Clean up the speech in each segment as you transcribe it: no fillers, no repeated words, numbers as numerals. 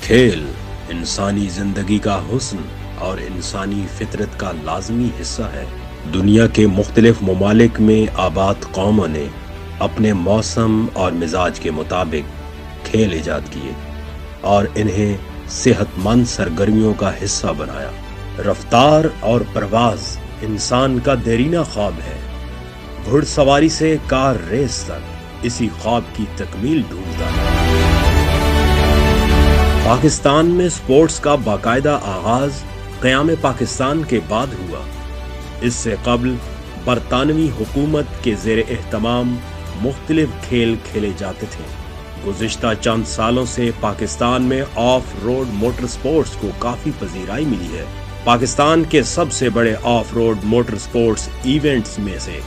کھیل انسانی زندگی کا حسن اور انسانی فطرت کا لازمی حصہ ہے۔ دنیا کے مختلف ممالک میں آباد قوموں نے اپنے موسم اور مزاج کے مطابق کھیل ایجاد کیے اور انہیں صحت مند سرگرمیوں کا حصہ بنایا۔ رفتار اور پرواز انسان کا دیرینہ خواب ہے۔ گھڑ سواری سے کار ریس تک اسی خواب کی تکمیل ڈھونڈتا ہے۔ پاکستان میں سپورٹس کا باقاعدہ آغاز قیام پاکستان کے بعد ہوا۔ اس سے قبل برطانوی حکومت کے زیر اہتمام مختلف کھیل کھیلے جاتے تھے۔ گزشتہ چند سالوں سے پاکستان میں آف روڈ موٹر سپورٹس کو کافی پذیرائی ملی ہے۔ پاکستان کے سب سے بڑے of road motor sports events میں سے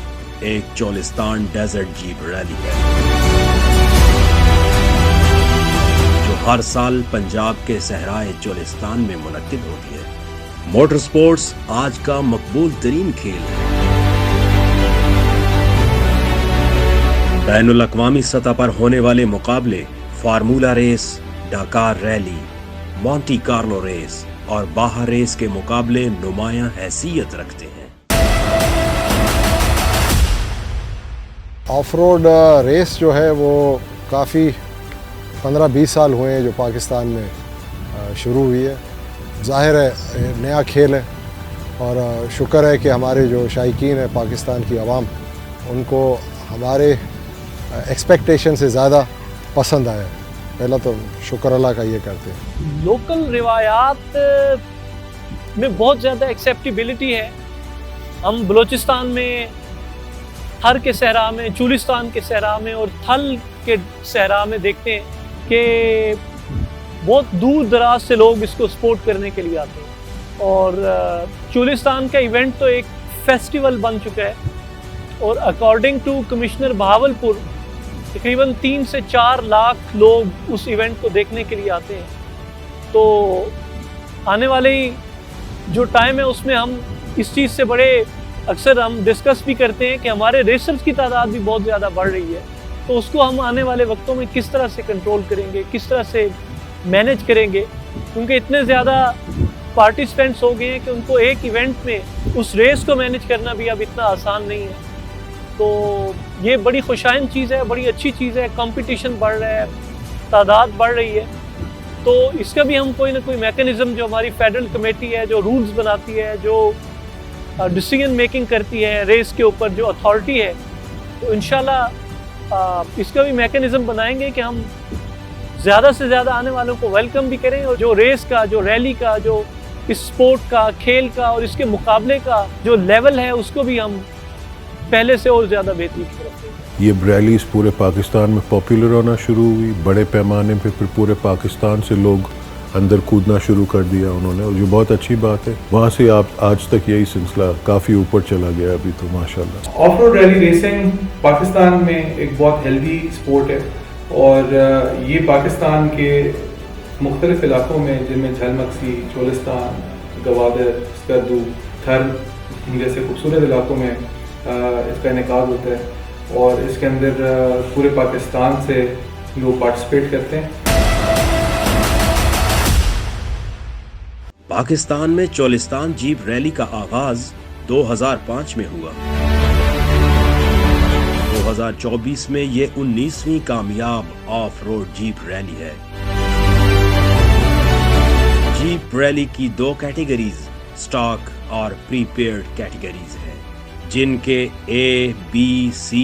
ایک چولستان ڈیزرٹ جیپ ریلی ہے، جو ہر سال پنجاب کے صحرائے چولستان میں منعقد ہوتی ہے۔ موٹر سپورٹس آج کا مقبول ترین کھیل ہے۔ بین الاقوامی سطح پر ہونے والے مقابلے formula race, Dakar rally, Monte Carlo race اور باہا ریس کے مقابلے نمایاں حیثیت رکھتے ہیں۔ آف روڈ ریس جو ہے وہ کافی 15-20 سال ہوئے ہیں جو پاکستان میں شروع ہوئی ہے۔ ظاہر ہے نیا کھیل ہے اور شکر ہے کہ ہمارے جو شائقین ہیں پاکستان کی عوام، ان کو ہمارے ایکسپیکٹیشن سے زیادہ پسند آیا ہے۔ پہلا تو شکر اللہ کا یہ کرتے ہیں۔ لوکل روایات میں بہت زیادہ ایکسیپٹیبلٹی ہے۔ ہم بلوچستان میں تھر کے صحرا میں، چولستان کے صحرا میں اور تھل کے صحرا میں دیکھتے ہیں کہ بہت دور دراز سے لوگ اس کو سپورٹ کرنے کے لیے آتے ہیں، اور چولستان کا ایونٹ تو ایک فیسٹیول بن چکا ہے، اور اکارڈنگ ٹو کمشنر بہاولپور تقریباً 3 سے 4 لاکھ لوگ اس ایونٹ کو دیکھنے کے لیے آتے ہیں۔ تو آنے والے جو ٹائم ہے اس میں ہم اس چیز سے بڑے اکثر ہم ڈسکس بھی کرتے ہیں کہ ہمارے ریسرز کی تعداد بھی بہت زیادہ بڑھ رہی ہے، تو اس کو ہم آنے والے وقتوں میں کس طرح سے کنٹرول کریں گے، کس طرح سے مینیج کریں گے، کیونکہ اتنے زیادہ پارٹیسپینٹس ہو گئے ہیں کہ ان کو ایک ایونٹ میں اس ریس کو مینیج کرنا بھی اب اتنا آسان نہیں ہے۔ تو یہ بڑی خوشائند چیز ہے، بڑی اچھی چیز ہے۔ کمپٹیشن بڑھ رہا ہے، تعداد بڑھ رہی ہے، تو اس کا بھی ہم کوئی نہ کوئی میکینزم، جو ہماری فیڈرل کمیٹی ہے جو رولز بناتی ہے، جو ڈیسیژن میکنگ کرتی ہے ریس کے اوپر، جو اتھارٹی ہے، تو انشاءاللہ اس کا بھی میکینزم بنائیں گے کہ ہم زیادہ سے زیادہ آنے والوں کو ویلکم بھی کریں، اور جو ریس کا، جو ریلی کا، جو اس سپورٹ کا، کھیل کا اور اس کے مقابلے کا جو لیول ہے اس کو بھی ہم پہلے سے اور زیادہ بہتری کی طرف لیں۔ یہ ریلیز پورے پاکستان میں پاپولر ہونا شروع ہوئی، بڑے پیمانے پہ پھر پورے پاکستان سے لوگ اندر کودنا شروع کر دیا انہوں نے، اور جو بہت اچھی بات ہے۔ وہاں سے آج تک یہی سلسلہ کافی اوپر چلا گیا ابھی تو ماشاءاللہ۔ Off road rally racing Pakistan میں ایک بہت ہیلدی سپورٹ ہے، اور یہ پاکستان کے مختلف علاقوں میں، جن میں جھلمکسی، چولستان، گوادر، اسکردو، تھر جیسے خوبصورت علاقوں میں اس کا انعقاد ہوتا ہے، اور اس کے اندر پورے پاکستان سے لوگ پارٹیسپیٹ کرتے ہیں۔ پاکستان میں چولستان جیپ ریلی کا آغاز 2005 میں ہوا۔ 2024 میں یہ 19ویں کامیاب آف روڈ جیپ ریلی ہے۔ جیپ ریلی کی 2 کیٹیگریز سٹاک اور پری پیڈ کیٹیگریز ہیں، جن کے A، B، C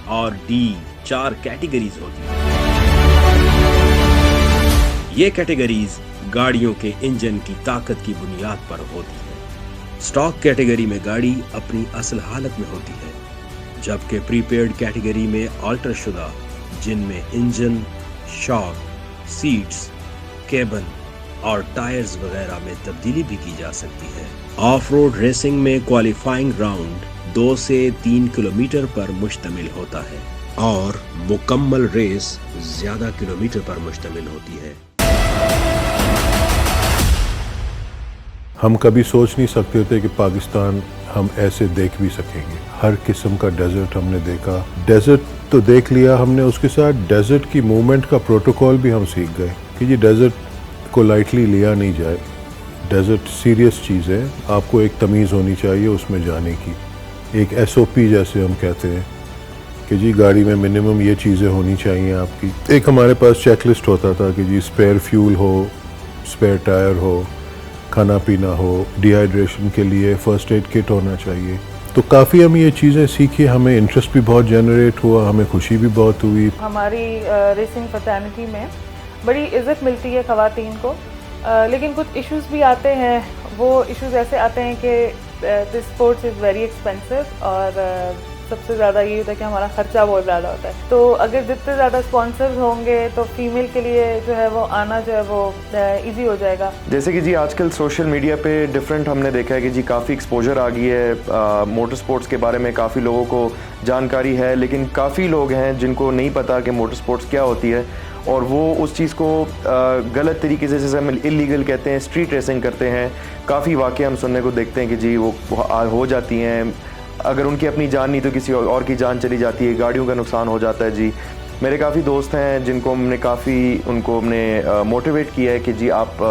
اور D 4 کیٹیگریز ہوتی ہیں۔ یہ کیٹیگریز گاڑیوں کے انجن کی طاقت کی بنیاد پر ہوتی ہے۔ سٹاک کیٹیگری میں گاڑی اپنی اصل حالت میں ہوتی ہے، جبکہ پری پیڈ کیٹیگری میں آلٹر شدہ، جن میں انجن، شاک، سیٹس، کیبن اور ٹائرز وغیرہ میں تبدیلی بھی کی جا سکتی ہے۔ آف روڈ ریسنگ میں کوالیفائنگ راؤنڈ 2 سے 3 کلومیٹر پر مشتمل ہوتا ہے، اور مکمل ریس زیادہ کلومیٹر پر مشتمل ہوتی ہے۔ ہم کبھی سوچ نہیں سکتے تھے کہ پاکستان ہم ایسے دیکھ بھی سکیں گے۔ ہر قسم کا ڈیزرٹ ہم نے دیکھا، ڈیزرٹ تو دیکھ لیا ہم نے، اس کے ساتھ ڈیزرٹ کی موومنٹ کا پروٹوکول بھی ہم سیکھ گئے کہ یہ ڈیزرٹ کو لائٹلی لیا نہیں جائے. ڈیزرٹ سیریس چیز ہے, آپ کو ایک تمیز ہونی چاہیے اس میں جانے کی, ایک SOP جیسے ہم کہتے ہیں کہ جی گاڑی میں منیمم یہ چیزیں ہونی چاہیے آپ کی. ایک ہمارے پاس چیک لسٹ ہوتا تھا کہ جی اسپیئر فیول ہو, اسپیئر ٹائر ہو, کھانا پینا ہو, ڈی ہائیڈریشن کے لیے فرسٹ ایڈ کٹ ہونا چاہیے. تو کافی ہم یہ چیزیں سیکھی, ہمیں انٹرسٹ بھی بہت جنریٹ ہوا, ہمیں خوشی بھی بہت ہوئی. ہماری ریسنگ فٹرنیٹی میں بڑی عزت ملتی ہے خواتین کو, لیکن کچھ ایشوز بھی آتے ہیں. وہ ایشوز ایسے آتے ہیں کہ this sports is very expensive, اور سب سے زیادہ یہ ہوتا ہے کہ ہمارا خرچہ بہت زیادہ ہوتا ہے. تو اگر جتنے زیادہ اسپانسرز ہوں گے تو فیمیل کے لیے جو ہے وہ آنا جو ہے وہ ایزی ہو جائے گا. جیسے کہ جی آج کل سوشل میڈیا پہ ڈفرینٹ ہم نے دیکھا ہے کہ جی کافی ایکسپوجر آ گئی ہے موٹر سپورٹس کے بارے میں. کافی لوگوں کو جانکاری ہے, لیکن کافی لوگ ہیں جن کو نہیں پتہ کہ موٹر سپورٹس کیا ہوتی ہے, اور وہ اس چیز کو غلط طریقے سے, جیسے ہم اللیگل کہتے ہیں, اسٹریٹ ریسنگ کرتے ہیں. کافی واقعہ ہم سننے کو دیکھتے ہیں کہ جی وہ ہو جاتی ہیں, اگر ان کی اپنی جان نہیں تو کسی اور کی جان چلی جاتی ہے, گاڑیوں کا نقصان ہو جاتا ہے. جی میرے کافی دوست ہیں جن کو ہم نے ان کو ہم نے موٹیویٹ کیا ہے کہ جی آپ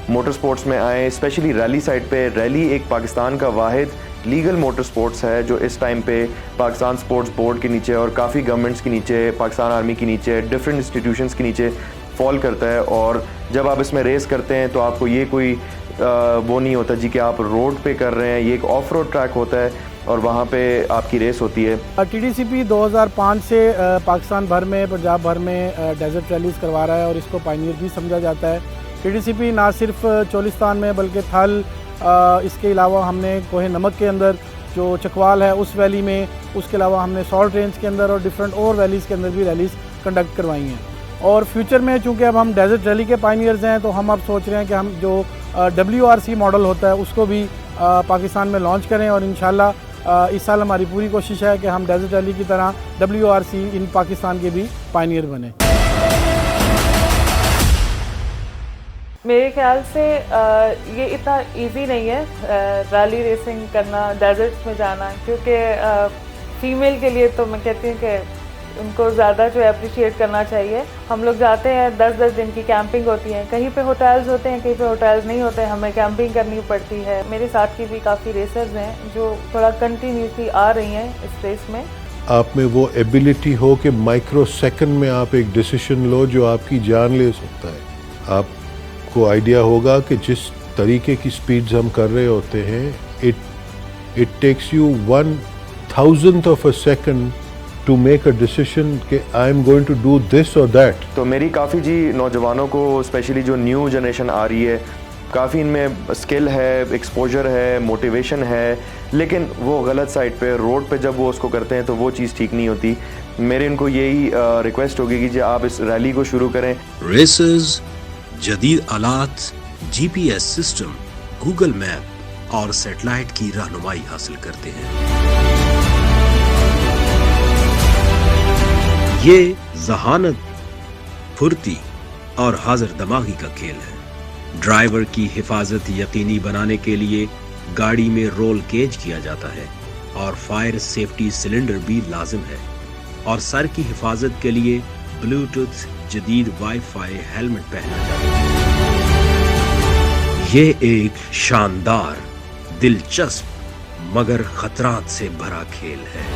موٹر سپورٹس میں آئیں, اسپیشلی ریلی سائڈ پہ. ریلی ایک پاکستان کا واحد لیگل موٹر سپورٹس ہے جو اس ٹائم پہ پاکستان سپورٹس بورڈ کے نیچے اور کافی گورنمنٹس کے نیچے, پاکستان آرمی کے نیچے, ڈفرینٹ انسٹیٹیوشنس کے نیچے فال کرتا ہے. اور جب آپ اس میں ریس کرتے ہیں تو آپ کو یہ کوئی وہ نہیں ہوتا جی کہ آپ روڈ پہ کر رہے ہیں, یہ ایک آف روڈ ٹریک ہوتا ہے اور وہاں پہ آپ کی ریس ہوتی ہے. TDCP 2005 سے پاکستان بھر میں, پنجاب بھر میں ڈیزرٹ ریلیز کروا رہا ہے اور اس کو پائنیئر بھی سمجھا جاتا ہے. TDCP نہ صرف چولستان میں بلکہ تھل, اس کے علاوہ ہم نے کوہ نمک کے اندر جو چکوال ہے اس ویلی میں, اس کے علاوہ ہم نے سالٹ رینج کے اندر اور ڈفرینٹ اور ویلیز کے اندر بھی ریلیز کنڈکٹ کروائی ہیں. اور فیوچر میں چونکہ اب ہم ڈیزرٹ ریلی کے پائنیئرز ہیں تو ہم اب سوچ رہے ہیں کہ ہم جو WRC ماڈل ہوتا ہے اس کو بھی پاکستان میں لانچ کریں, اور انشاءاللہ اس سال ہماری پوری کوشش ہے کہ ہم ڈیزرٹ ریلی کی طرح WRC ان پاکستان کے بھی پائنیئر بنیں. میرے خیال سے یہ اتنا ایزی نہیں ہے ریلی ریسنگ کرنا, ڈیزرٹس میں جانا, کیونکہ فیمیل کے لیے تو میں کہتی ہوں کہ ان کو زیادہ جو ہے اپریشیٹ کرنا چاہیے. ہم لوگ جاتے ہیں 10-10 دن کی کیمپنگ ہوتی ہیں, کہیں پہ ہوٹلز ہوتے ہیں, کہیں پہ ہوٹلز نہیں ہوتے, ہمیں کیمپنگ کرنی پڑتی ہے. میرے ساتھ کی بھی کافی ریسرز ہیں جو تھوڑا کنٹینیوسلی آ رہی ہیں اس ریس میں. آپ میں وہ ایبیلٹی ہو کہ مائکرو سیکنڈ میں آپ ایک ڈیسیشن لو جو آپ کی جان لے سکتا ہے. آپ کو آئیڈیا ہوگا کہ جس طریقے کی سپیڈز ہم کر رہے ہوتے ہیں, it takes you 1,000th of a second to make a decision کہ I am going to do this or that. تو میری کافی جی نوجوانوں کو, اسپیشلی جو نیو جنریشن آ رہی ہے, کافی ان میں اسکل ہے, ایکسپوجر ہے, موٹیویشن ہے, لیکن وہ غلط سائڈ پہ, روڈ پہ جب وہ اس کو کرتے ہیں تو وہ چیز ٹھیک نہیں ہوتی. میرے ان کو یہی ریکویسٹ ہوگی کہ جی آپ اس ریلی کو شروع کریں. ریسرز جدید آلات, GPS سسٹم, گوگل میپ اور سیٹلائٹ کی رہنمائی حاصل کرتے ہیں. یہ ذہانت, پھرتی اور حاضر دماغی کا کھیل ہے. ڈرائیور کی حفاظت یقینی بنانے کے لیے گاڑی میں رول کیج کیا جاتا ہے اور فائر سیفٹی سلنڈر بھی لازم ہے, اور سر کی حفاظت کے لیے بلوٹوتھ جدید وائی فائی ہیلمٹ پہنا جاتا ہے. یہ ایک شاندار, دلچسپ مگر خطرات سے بھرا کھیل ہے.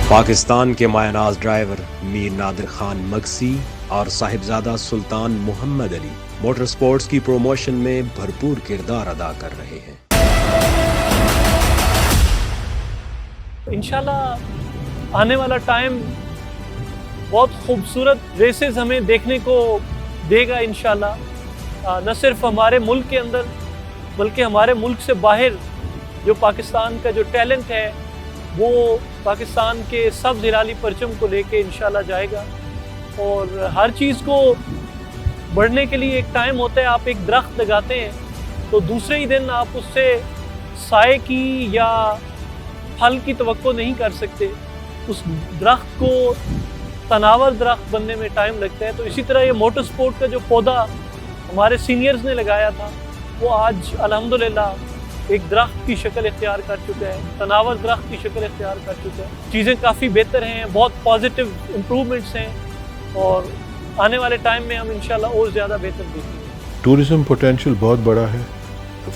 پاکستان کے مایہ ناز ڈرائیور میر نادر خان مگسی اور صاحبزادہ سلطان محمد علی موٹر سپورٹس کی پروموشن میں بھرپور کردار ادا کر رہے ہیں. انشاءاللہ آنے والا ٹائم بہت خوبصورت ریسز ہمیں دیکھنے کو دے گا انشاءاللہ, نہ صرف ہمارے ملک کے اندر بلکہ ہمارے ملک سے باہر جو پاکستان کا جو ٹیلنٹ ہے وہ پاکستان کے سبز ہلالی پرچم کو لے کے انشاءاللہ جائے گا. اور ہر چیز کو بڑھنے کے لیے ایک ٹائم ہوتا ہے. آپ ایک درخت لگاتے ہیں تو دوسرے ہی دن آپ اس سے سائے کی یا پھل کی توقع نہیں کر سکتے. اس درخت کو تناور درخت بننے میں ٹائم لگتا ہے. تو اسی طرح یہ موٹر سپورٹ کا جو پودا ہمارے سینئرز نے لگایا تھا وہ آج الحمدللہ ایک درخت کی شکل اختیار کر چکا ہے, تناور درخت کی شکل اختیار کر چکا ہے. چیزیں کافی بہتر ہیں, بہت پازیٹیو امپرومنٹس ہیں, اور آنے والے ٹائم میں ہم انشاءاللہ اور زیادہ بہتر دیکھیں گے. ٹورزم پوٹینشیل بہت بڑا ہے.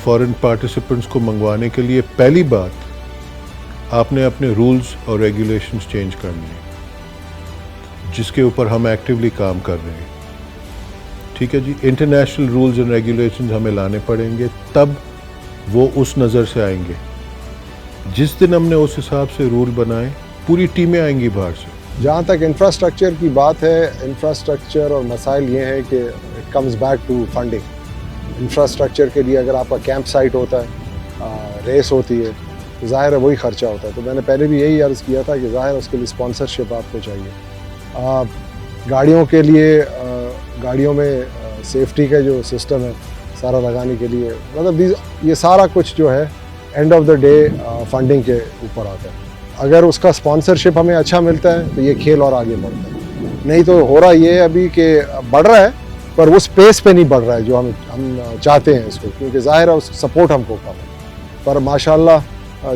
فارن پارٹیسپنٹس کو منگوانے کے لیے پہلی بات آپ نے اپنے رولز اور ریگولیشنز چینج کرنے ہیں, جس کے اوپر ہم ایکٹیولی کام کر رہے ہیں. ٹھیک ہے جی, انٹرنیشنل رولز اینڈ ریگولیشنز ہمیں لانے پڑیں گے, تب وہ اس نظر سے آئیں گے. جس دن ہم نے اس حساب سے رول بنائے, پوری ٹیمیں آئیں گی باہر سے. جہاں تک انفراسٹرکچر کی بات ہے, انفراسٹرکچر اور مسائل یہ ہیں کہ it comes back to funding. Infrastructure کے لیے اگر آپ کا کیمپ سائٹ ہوتا ہے, ریس ہوتی ہے, تو ظاہر ہے وہی خرچہ ہوتا ہے. تو میں نے پہلے بھی یہی عرض کیا تھا کہ ظاہر اس کے لیے اسپانسرشپ آپ کو چاہیے. گاڑیوں کے لیے, گاڑیوں میں سیفٹی کا جو سسٹم ہے سارا لگانے کے لیے, مطلب یہ سارا کچھ جو ہے and of the day funding کے اوپر آتا ہے. اگر اس کا اسپانسرشپ ہمیں اچھا ملتا ہے تو یہ کھیل اور آگے بڑھتا ہے. نہیں تو ہو رہا یہ ہے ابھی کہ بڑھ رہا ہے پر اس پیس پہ نہیں بڑھ رہا ہے جو ہم چاہتے ہیں اس کو, کیونکہ ظاہر ہے اس سپورٹ ہم کو کم ہے. پر ماشاءاللہ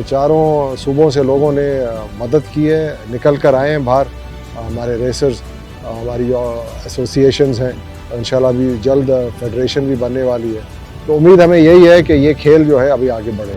چاروں صوبوں سے لوگوں نے مدد کی ہے, نکل کر آئے ہیں باہر. ہمارے ریسرز, ہماری جو ایسوسیشنز ہیں, انشاءاللہ بھی جلد فیڈریشن بھی بننے والی ہے. تو امید ہمیں یہی ہے کہ یہ کھیل جو ہے ابھی آگے بڑھے.